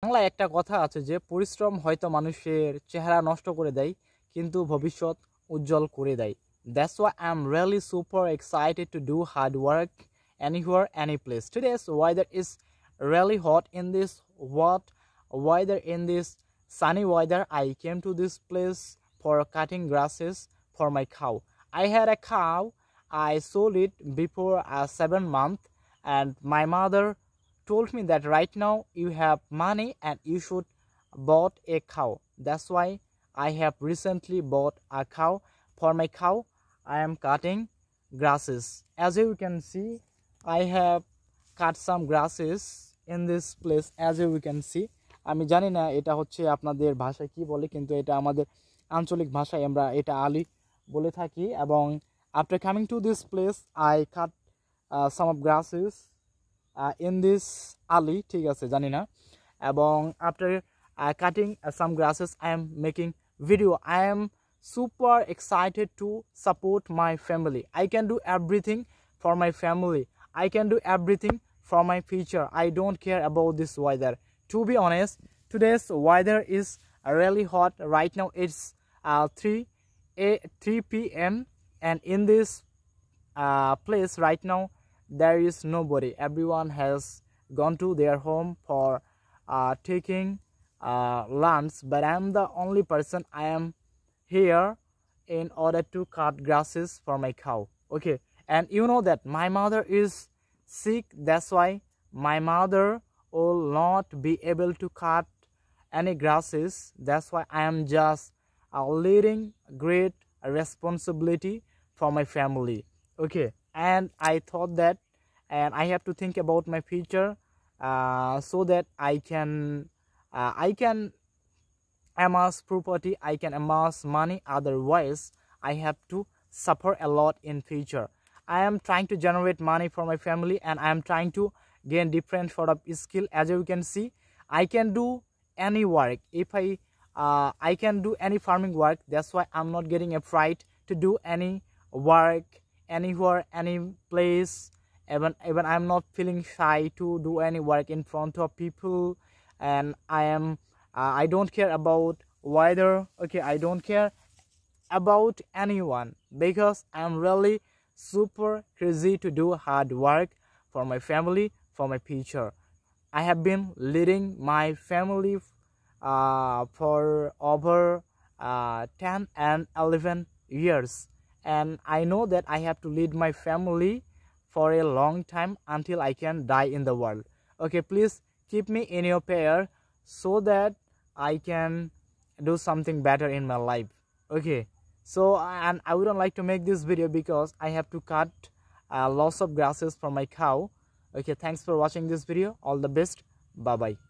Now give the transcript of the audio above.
বাংলায় একটা কথা আছে যে পরিশ্রম হয়তো মানুষের চেহারা নষ্ট করে দেয় কিন্তু ভবিষ্যৎ উজ্জ্বল করে দেয়। That's why I'm really super excited to do hard work anywhere, any place. Today's weather is really hot in this hot weather, in this sunny weather. I came to this place for cutting grasses for my cow. I had a cow. I sold it before 7 months, and my mother told me that right now you have money and you should bought a cow. That's why I have recently bought a cow. For my cow I am cutting grasses. As you can see, I have cut some grasses in this place. As you can see, আমি জানি না এটা হচ্ছে আপনাদের ভাষায় কি বলে, কিন্তু এটা আমাদের আঞ্চলিক ভাষায় আমরা এটা আলি বলে থাকি। এবং after coming to this place I cut some of grasses in this alley, ঠিক আছে জানি না। এবং after cutting some grasses I am making video. I am super excited to support my family. I can do everything for my family. I can do everything for my future. I don't care about this weather. To be honest, today's weather is really hot. Right now it's 3 p.m. and in this place right now there is nobody. Everyone has gone to their home for taking lunch, but I am the only person. I am here in order to cut grasses for my cow. Okay, and you know that my mother is sick. That's why my mother will not be able to cut any grasses. That's why I am just leading great responsibility for my family. Okay, and I thought that, and I have to think about my future so that I can amass property, I can amass money. Otherwise I have to suffer a lot in future. I am trying to generate money for my family, and I am trying to gain different sort of skill. As you can see, I can do any work. If I can do any farming work. That's why I'm not getting afraid to do any work anywhere, any place. Even I'm not feeling shy to do any work in front of people. And I don't care about weather. Okay, I don't care about anyone, because I'm really super crazy to do hard work for my family, for my future. I have been leading my family for over 10 and 11 years, and I know that I have to lead my family for a long time until I can die in the world. Okay, please keep me in your prayer so that I can do something better in my life. Okay, so and I wouldn't like to make this video because I have to cut lots of grasses for my cow. Okay, thanks for watching this video. All the best. Bye bye.